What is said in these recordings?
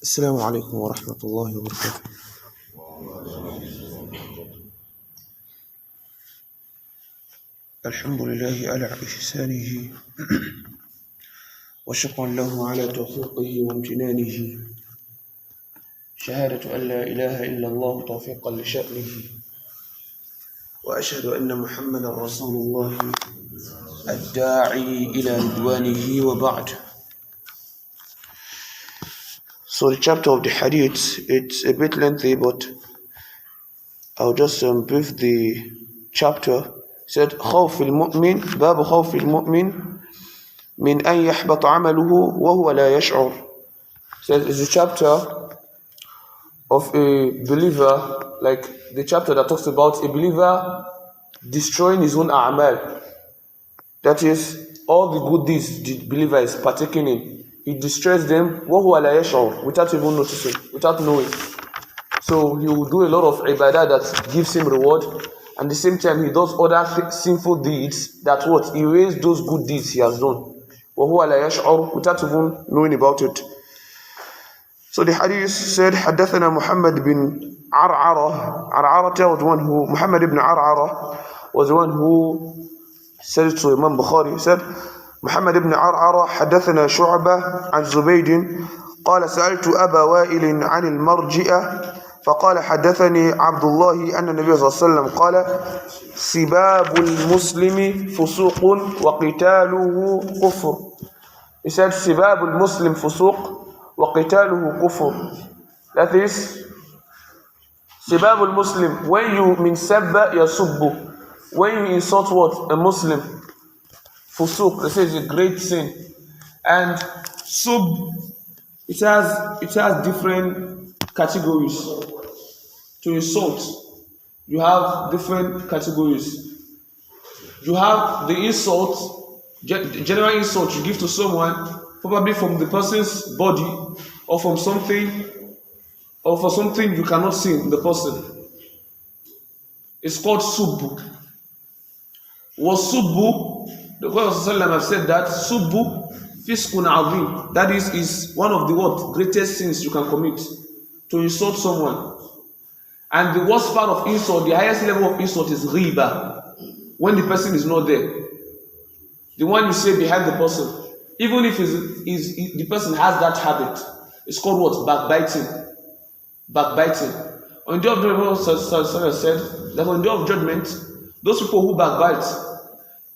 السلام عليكم ورحمة الله وبركاته. الحمد لله على إحسانه وشكرا له على توفيقه وامتنانه، شهادة أن لا إله إلا الله توفيقا لشأنه، وأشهد أن محمدا رسول الله الداعي إلى رضوانه وبعد. So the chapter of the hadith, it's a bit lengthy, but I'll just brief the chapter. It said خوف المؤمن باب خوف المؤمن من أن يحبط عمله وهو لا يشعر. It says it's a chapter of a believer, like the chapter that talks about a believer destroying his own a'mal. That is, all the good deeds the believer is partaking in, he destroys them وهو لا يشعر, without even noticing, without knowing. So he will do a lot of ibadah that gives him reward, and at the same time he does other sinful deeds that what erase those good deeds he has done. وهو لا يشعر, without even knowing about it. So the hadith said, حدثنا محمد بن عرعرة. عرعرة was the one who, Muhammad ibn Ar'ara was the one who said it to Imam Bukhari. He said, محمد بن عرعرة حدثنا شعبة عن زبيد قال سألت أبا وائل عن المرجئة فقال حدثني عبد الله أن النبي صلى الله عليه وسلم قال سباب المسلم فسوق وقتاله كفر. He said سباب المسلم فسوق وقتاله كفر. That is, سباب المسلم, when you mean sabba yasubbu, when you insult what? A Muslim. Fusuq, they say it's a great sin. And sub, it has different categories. To insult, you have different categories. You have the insult, general insult you give to someone, probably from the person's body or from something, or for something you cannot see in the person. It's called subbu. Was subbu, the Prophet has said that subbu fiskun azim, that is one of the what greatest sins you can commit, to insult someone. And the worst part of insult, the highest level of insult, is riba, when the person is not there. The one you say behind the person, even if the person has that habit, it's called what? Backbiting. Backbiting. On the day of judgment, said that on the day of judgment, those people who backbite,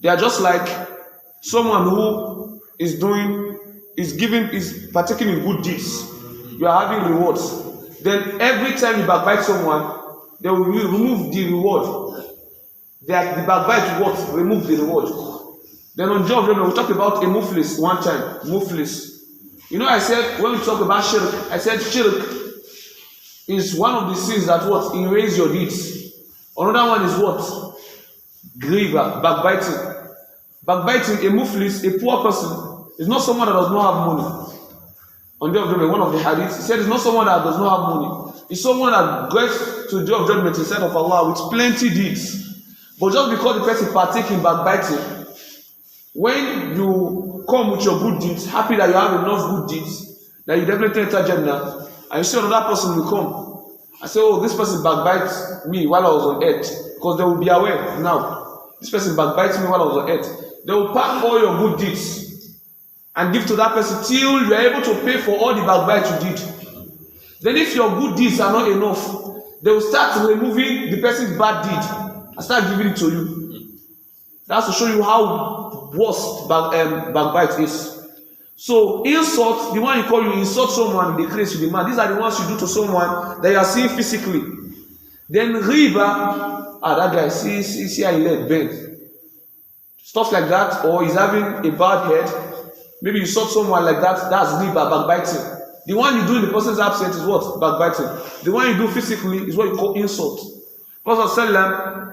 they are just like someone who is partaking in good deeds. You are having rewards. Then every time you backbite someone, they will remove the reward. The backbite will what? Remove the reward. Then on job, we talk about a muflis one time. Muflis. You know, I said, when we talk about shirk, I said shirk is one of the sins that what? Erase your deeds. Another one is what? Grieva, backbiting. Backbiting, a muflis, a poor person, is not someone that does not have money. On the day of judgment, one of the hadiths, he said it's not someone that does not have money. It's someone that gets to the day of judgment instead of Allah with plenty deeds. But just because the person partake in backbiting, when you come with your good deeds, happy that you have enough good deeds, that you definitely enter Jannah, and you see another person will come and say, oh, this person backbites me while I was on earth, because they will be aware now. This person backbites me while I was on earth. They will pack all your good deeds and give to that person till you are able to pay for all the backbite you did. Then if your good deeds are not enough, they will start removing the person's bad deed and start giving it to you. That's to show you how worst backbite is. So insult, the one you call, you insult someone, they create you the man. These are the ones you do to someone that you are seeing physically. Then riba, that guy, see how he let bend. Stuff like that, or he's having a bad head. Maybe you insult someone like that, that's riba, backbiting. The one you do in the person's absence is what? Backbiting. The one you do physically is what you call insult. Prophet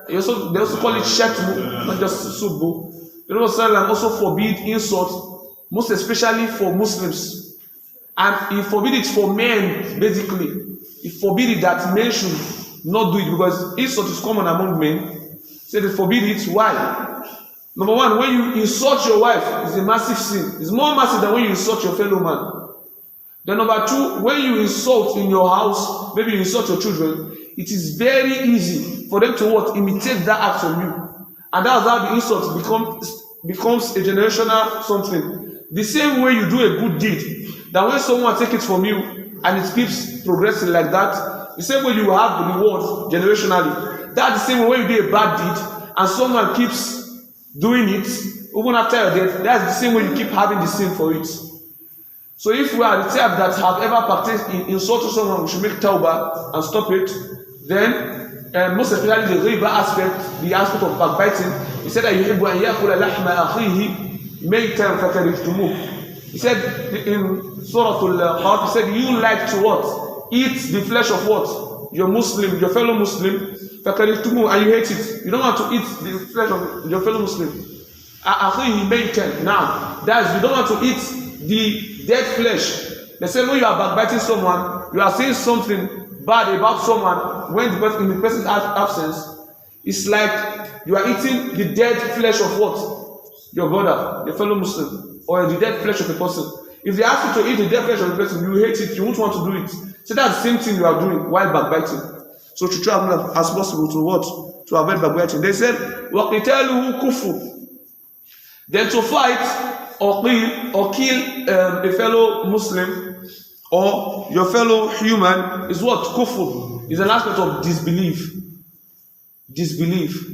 they also call it shatmu, not just subbu. The Prophet also forbid insult, most especially for Muslims. And he forbid it for men, basically. He forbid it that men should not do it, because insult is common among men. So they forbid it. Why? Number one, when you insult your wife, it's a massive sin. It's more massive than when you insult your fellow man. Then number two, when you insult in your house, maybe you insult your children, it is very easy for them to what? Imitate that act from you. And that's how the insult becomes a generational something. The same way you do a good deed, that when someone take it from you and it keeps progressing like that, the same way you have the reward generationally. That's the same way when you do a bad deed and someone keeps doing it, even after your death, that's the same way you keep having the same for it. So if we are the type that have ever practiced in insulting someone, we should make tawbah and stop it. Then, most especially the riba aspect, the aspect of backbiting, he said that يُحِبُّ أَنْ يَأْكُلَ لَحْمَ أَخِيهِ مَيْتًا فَكَرِهْتُمُوهُ. He said in Surah Al-Qaf, he said, you like to what? Eat the flesh of what? Your Muslim, your fellow Muslim, فَكَرِهْتُمُوهُ, and you hate it. You don't want to eat the flesh of your fellow Muslim. أَخِيهِ مَيْتًا. Now, that's, you don't want to eat the dead flesh. The same way you are backbiting someone, you are saying something bad about someone when in the person's absence, it's like you are eating the dead flesh of what? Your brother, your fellow Muslim, or the dead flesh of a person. If they ask you to eat the dead flesh of a person, you hate it, you won't want to do it. So that's the same thing you are doing while backbiting. So to try as possible to what? To avoid backbiting. They said, وَقِتَالُهُ كُفْرٌ. Then to fight or kill a fellow Muslim or your fellow human is what? Kufr. Is an aspect of disbelief. Disbelief.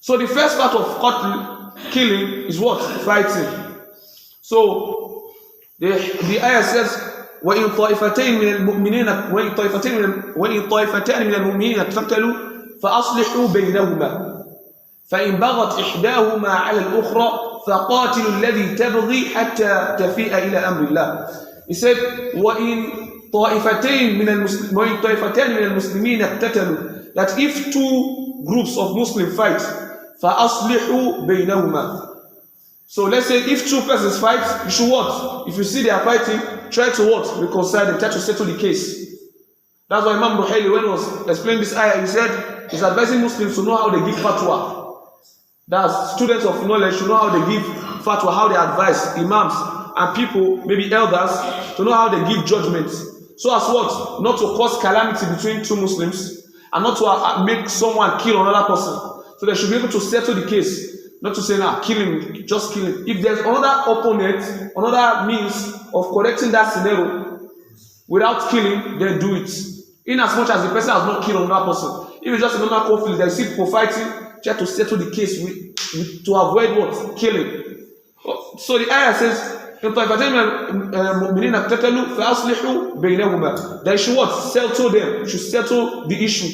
So the first part of qatl, killing, is what? Fighting. So the ayah says, وَإِن طَائِفَتَيْنِ مِنَ الْمُؤْمِنِينَ اقْتَتَلُوا فَأَصْلِحُوا بَيْنَهُمَا فَإِن بَغَتْ إِحْدَاهُمَا عَلَى الْأُخْرَى فَقَاتِلُوا الَّذِي تَبْغِي حَتَّى تَفِيءَ إِلَى أَمْرِ اللَّهِ. He said, وَإِن طَائِفَتَيْنِ مِنَ الْمُسْلِمِينَ اقْتَتَلُوا, that if two groups of Muslims fight, فَأَصْلِحُوا بَيْنَهُمَا. So let's say if two persons fight, you should what? If you see they are fighting, try to what? Reconcile them, try to settle the case. That's why Imam Bukhari, when he was explaining this ayah, he said he's advising Muslims to know how they give fatwa. That's students of knowledge to know how they give fatwa, how they advise imams and people, maybe elders, to know how they give judgments. So as what? Not to cause calamity between two Muslims and not to make someone kill another person. So they should be able to settle the case. Not to say, nah, kill him, just kill him. If there's another opponent, another means of correcting that scenario without killing, then do it. In as much as the person has not killed another person. If it's just a normal conflict, they see people fighting, try to settle the case to avoid what? Killing. So the ayah says, they should what? Settle them. Should settle the issue.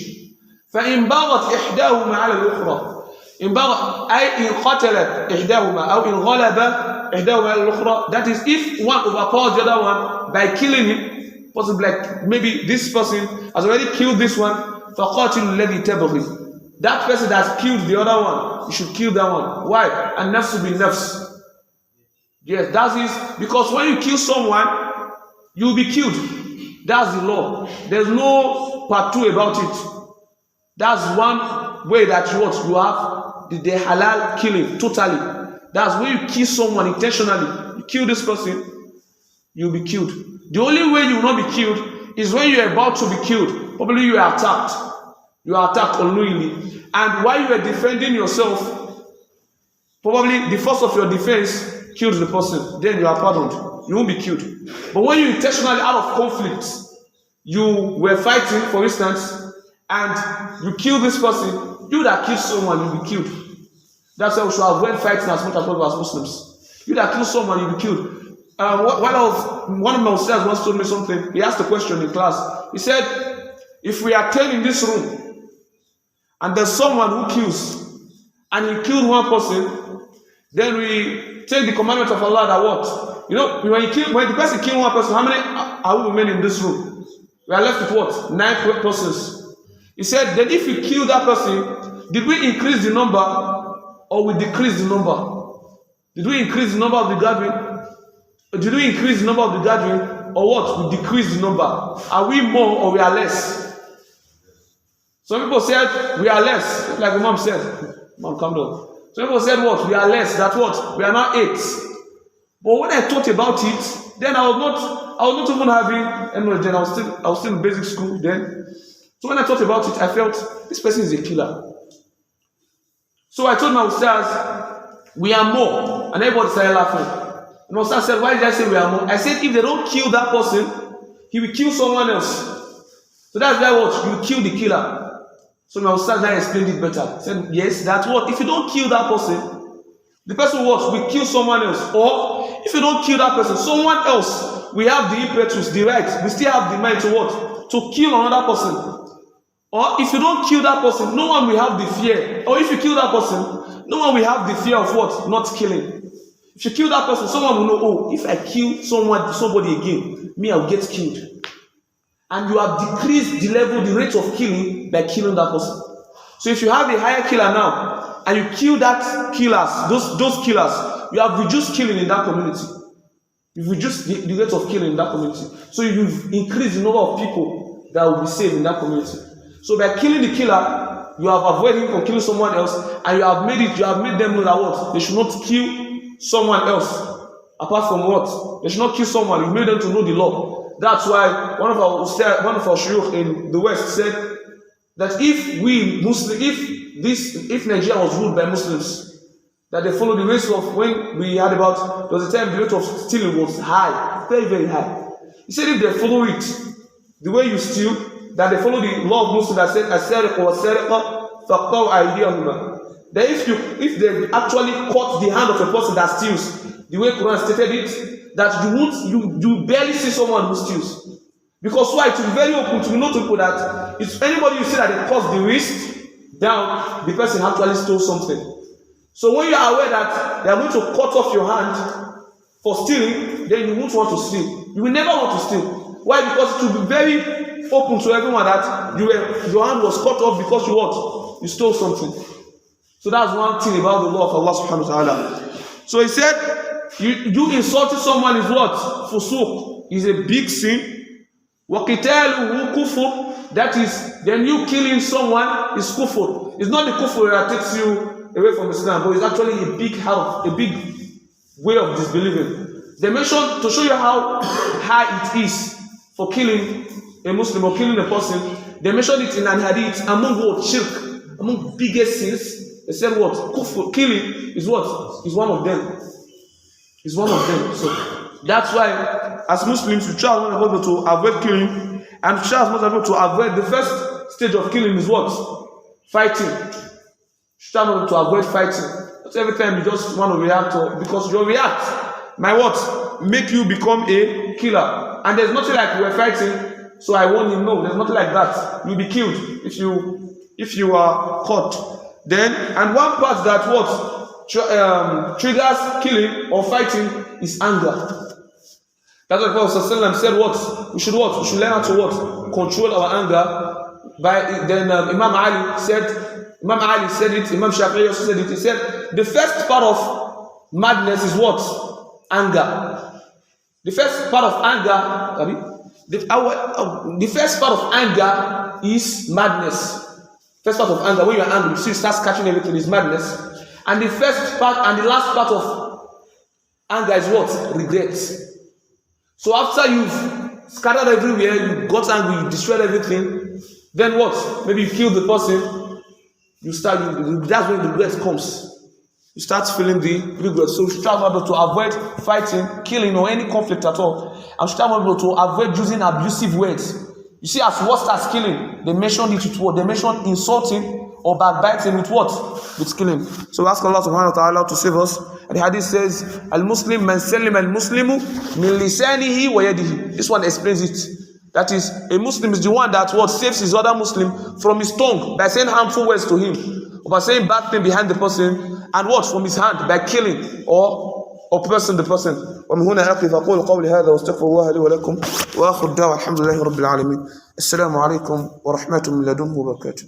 فَإِن بَغَتْ إِحْدَاهُمَا عَلَى الْأُخْرَى. إن بغى أي إن قتلت إحداهما أو إن غلب إحداهما على الأخرى. That is, if one overpowers the other one by killing him, possibly like maybe this person has already killed this one, فَقَاتِلُ الَّذِي تَبْغِي. That person that has killed the other one, you should kill that one. Why? النَّفْسُ بِالنَّفْسِ. Yes, that is because when you kill someone, you will be killed. That's the law. There's no part two about it. That's one way that you have the halal killing totally. That's when you kill someone intentionally. You kill this person, you'll be killed. The only way you will not be killed is when you are about to be killed. Probably you are attacked. You are attacked unknowingly. And while you are defending yourself, probably the force of your defense kills the person. Then you are pardoned. You won't be killed. But when you intentionally out of conflict, you were fighting, for instance, and you kill this person, you that kill someone, you'll be killed. That's why we should avoid fighting as much as possible as Muslims. You that kill someone, you'll be killed. One of my ustads once told me something. He asked a question in class. He said, if we are 10 in this room, and there's someone who kills, and he killed one person, then we take the commandment of Allah that what? You know, when the person kills one person, how many are we remain in this room? We are left with what? 9 persons. He said, then if we kill that person, did we increase the number or we decrease the number? Did we increase the number of the gathering? Did we increase the number of the gathering or what? We decrease the number. Are we more or we are less? Some people said we are less, like the mom said. Mom, calm down. Some people said what? We are less. That what? We are now 8. But when I thought about it, Then I was not even having any. Then I was still in basic school then. So when I thought about it, I felt this person is a killer. So I told my ustaz, we are more, and everybody started laughing. And my ustaz said, why did I say we are more? I said, if they don't kill that person, he will kill someone else. So that's why what? You kill the killer. So my ustaz now explained it better. He said, yes, that's what? If you don't kill that person, the person what? Will kill someone else. Or if you don't kill that person, someone else, we have the impetus, the right, we still have the mind to what? To kill another person. Or if you don't kill that person, no one will have the fear. Or if you kill that person, no one will have the fear of what? Not killing. If you kill that person, someone will know, oh, if I kill somebody again, me, I'll get killed. And you have decreased the level, the rate of killing by killing that person. So if you have a higher killer now, and you kill that killers, those killers, you have reduced killing in that community. You've reduced the rate of killing in that community. So you've increased the number of people that will be saved in that community. So by killing the killer, you have avoided him from killing someone else, and you have made them know that what? They should not kill someone else. Apart from what? They should not kill someone. You made them to know the law. That's why one of our shuyukh in the West said that if Nigeria was ruled by Muslims, that they follow the race of when we had about, there was a time the rate of stealing was high, very, very high. He said if they follow it, the way you steal, that they follow the law of Muslims that said as-sariqu was-sariqa faqtaw aydiyahuma. That if they actually cut the hand of a person that steals, the way Quran stated it, that you barely see someone who steals. Because why? It will be very open to know to people that if anybody you see that they cut the wrist down, the person actually stole something. So when you are aware that they are going to cut off your hand for stealing, then you won't want to steal. You will never want to steal. Why? Because it will be very open to everyone that your hand was cut off because you what? You stole something. So that's one thing about the law of Allah subhanahu wa ta'ala. So he said, you insulting someone is what? Fusuq is a big sin. وَقِتَالُهُ كُفُرٌ. That is, then you killing someone is kufur. It's not the kufur that takes you away from Islam, but it's actually a big help, a big way of disbelieving. They mentioned, to show you how high it is for killing a Muslim or killing a person, they mentioned it in an hadith among what? Shirk, among biggest sins. They said what? Kufur, killing is what? Is one of them. Is one of them. So that's why, as Muslims, we try to avoid killing, and we try to avoid the first stage of killing is what? Fighting. We try to avoid fighting. Not every time you just want to react, because your react might what? Make you become a killer. And there's nothing like we're fighting, so I warn you. No, there's nothing like that. You'll be killed if you are caught. Then, and one part that what? Triggers killing or fighting is anger. That's what the Prophet said. What? We should learn how to what? Control our anger. Then Imam Ali said it. Imam Shafi'i also said it. He said the first part of madness is what? Anger. The first part of anger. The first part of anger is madness. First part of anger, when you are angry, you start catching everything, is madness. And the first part and the last part of anger is what? Regret. So after you've scattered everywhere, you got angry, you destroyed everything, then what? Maybe you killed the person, that's when the regret comes. You start feeling the regret. So you should try to avoid fighting, killing, or any conflict at all. And you should try to avoid using abusive words. You see, as worst as killing, they mentioned it with what? They mentioned insulting or backbiting with what? With killing. So we ask Allah subhanahu wa ta'ala to save us. And the hadith says, Al-Muslim man sallim al-Muslimu min lisanihi wa yadihi. This one explains it. That is, a Muslim is the one that what? Saves his other Muslim from his tongue by saying harmful words to him, or by saying bad thing behind the person, and what? From his hand by killing or oppressing the person. ومن هنا أقف أقول قولي هذا واستغفر الله لي ولكم وآخر الدعوة الحمد لله رب العالمين. السلام عليكم ورحمة من لدنه وبركاته.